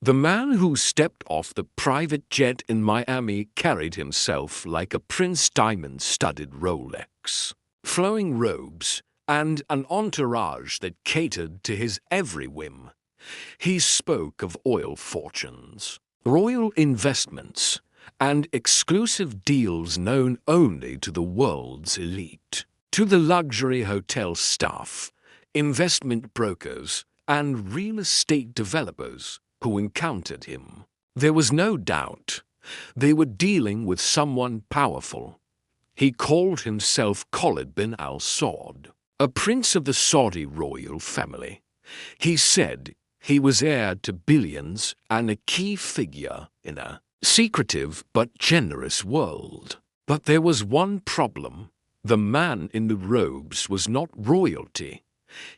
The man who stepped off the private jet in Miami carried himself like a Prince diamond-studded Rolex, flowing robes, and an entourage that catered to his every whim. He spoke of oil fortunes, royal investments, and exclusive deals known only to the world's elite. To the luxury hotel staff, investment brokers, and real estate developers who encountered him, there was no doubt they were dealing with someone powerful. He called himself Khalid bin al-Saud, a prince of the Saudi royal family. He said he was heir to billions and a key figure in a secretive but generous world. But there was one problem. The man in the robes was not royalty.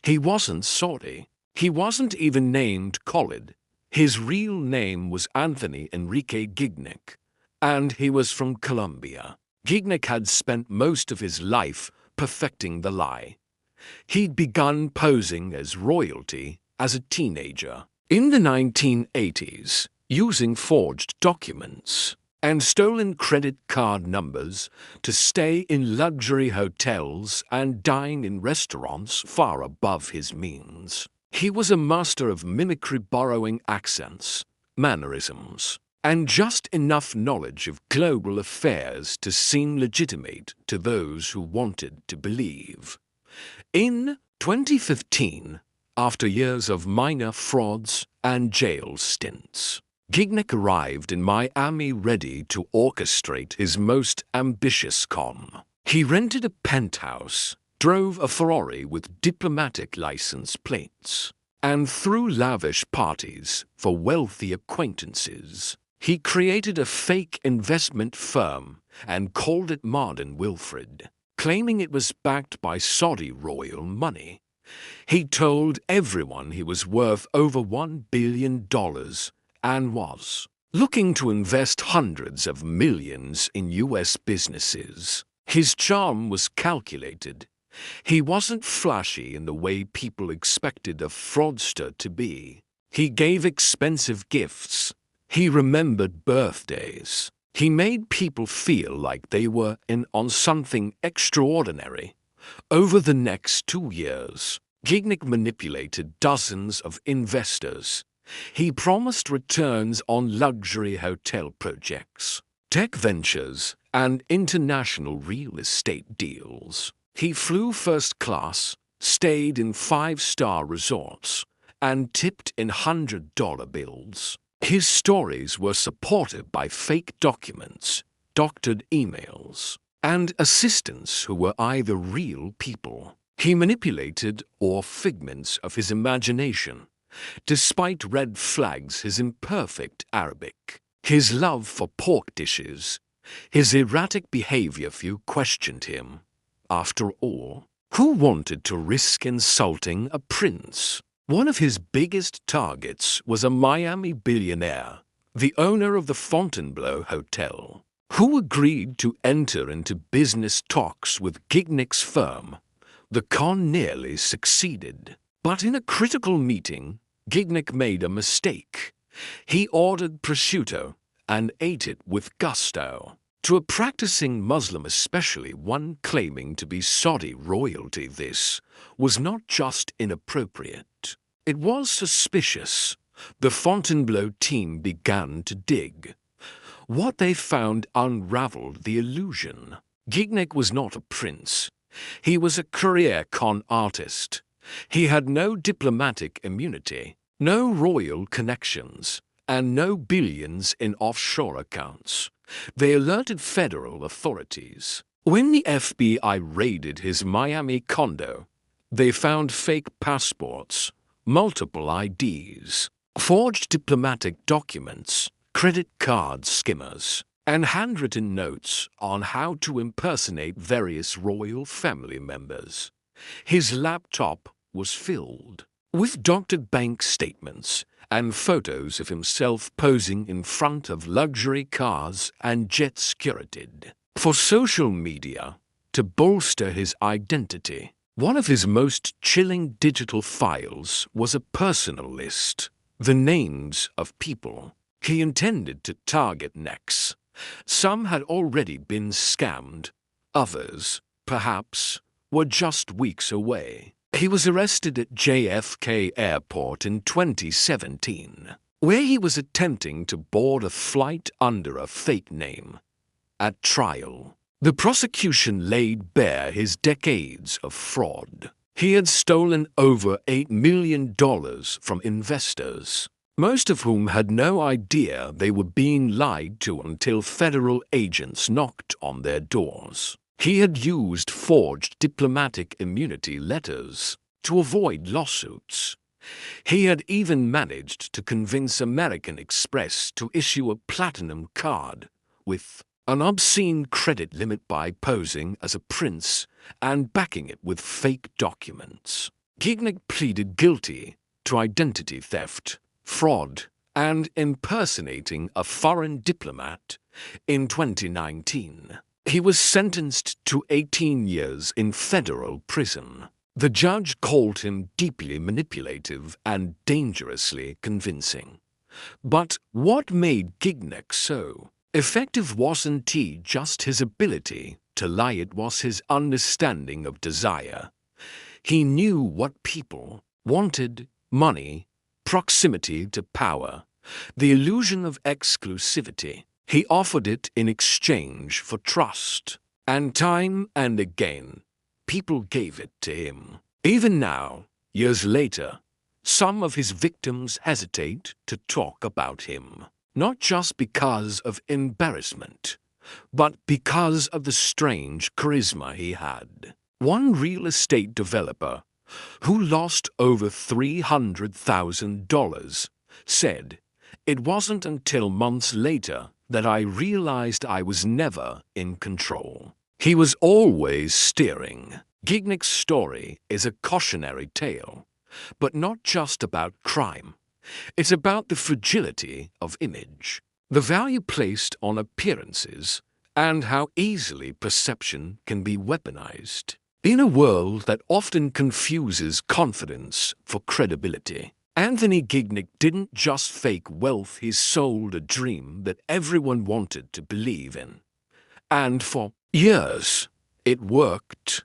He wasn't Saudi. He wasn't even named Khalid. His real name was Anthony Enrique Gignac, and he was from Colombia. Gignac had spent most of his life perfecting the lie. He'd begun posing as royalty as a teenager in the 1980s, using forged documents and stolen credit card numbers to stay in luxury hotels and dine in restaurants far above his means. He was a master of mimicry, borrowing accents, mannerisms, and just enough knowledge of global affairs to seem legitimate to those who wanted to believe. In 2015, after years of minor frauds and jail stints, Gignac arrived in Miami ready to orchestrate his most ambitious con. He rented a penthouse, drove a Ferrari with diplomatic license plates, and threw lavish parties for wealthy acquaintances. He created a fake investment firm and called it Marden Wilfred, claiming it was backed by Saudi royal money. He told everyone he was worth over $1 billion and was looking to invest hundreds of millions in U.S. businesses. His charm was calculated. He wasn't flashy in the way people expected a fraudster to be. He gave expensive gifts. He remembered birthdays. He made people feel like they were in on something extraordinary. Over the next 2 years, Gignac manipulated dozens of investors. He promised returns on luxury hotel projects, tech ventures, and international real estate deals. He flew first class, stayed in 5-star resorts, and tipped in $100 bills. His stories were supported by fake documents, doctored emails, and assistants who were either real people he manipulated or figments of his imagination. Despite red flags, his imperfect Arabic, his love for pork dishes, his erratic behavior, few questioned him. After all, who wanted to risk insulting a prince? One of his biggest targets was a Miami billionaire, the owner of the Fontainebleau Hotel, who agreed to enter into business talks with Gignac's firm. The con nearly succeeded, but in a critical meeting, Gignac made a mistake. He ordered prosciutto and ate it with gusto. To a practicing Muslim, especially one claiming to be Saudi royalty, this was not just inappropriate. It was suspicious. The Fontainebleau team began to dig. What they found unraveled the illusion. Gignac was not a prince. He was a career con artist. He had no diplomatic immunity, no royal connections, and no billions in offshore accounts. They alerted federal authorities. When the FBI raided his Miami condo, they found fake passports, multiple IDs, forged diplomatic documents, credit card skimmers, and handwritten notes on how to impersonate various royal family members. His laptop was filled with doctored bank statements and photos of himself posing in front of luxury cars and jets curated for social media to bolster his identity. One of his most chilling digital files was a personal list the names of people he intended to target next. Some had already been scammed, others, perhaps, were just weeks away. He was arrested at JFK Airport in 2017, where he was attempting to board a flight under a fake name. At trial, the prosecution laid bare his decades of fraud. He had stolen over $8 million from investors, most of whom had no idea they were being lied to until federal agents knocked on their doors. He had used forged diplomatic immunity letters to avoid lawsuits. He had even managed to convince American Express to issue a platinum card with an obscene credit limit by posing as a prince and backing it with fake documents. Gignac pleaded guilty to identity theft, fraud, and impersonating a foreign diplomat in 2019. He was sentenced to 18 years in federal prison. The judge called him deeply manipulative and dangerously convincing. But what made Gignac so effective wasn't just his ability to lie, it was his understanding of desire. He knew what people wanted: money, proximity to power, the illusion of exclusivity. He offered it in exchange for trust, and time and again, people gave it to him. Even now, years later, some of his victims hesitate to talk about him, not just because of embarrassment, but because of the strange charisma he had. One real estate developer, who lost over $300,000, said, "It wasn't until months later that I realized I was never in control." He was always steering. Gignac's story is a cautionary tale, but not just about crime. It's about the fragility of image, the value placed on appearances, and how easily perception can be weaponized. In a world that often confuses confidence for credibility, Anthony Gignac didn't just fake wealth, he sold a dream that everyone wanted to believe in. And for years, it worked.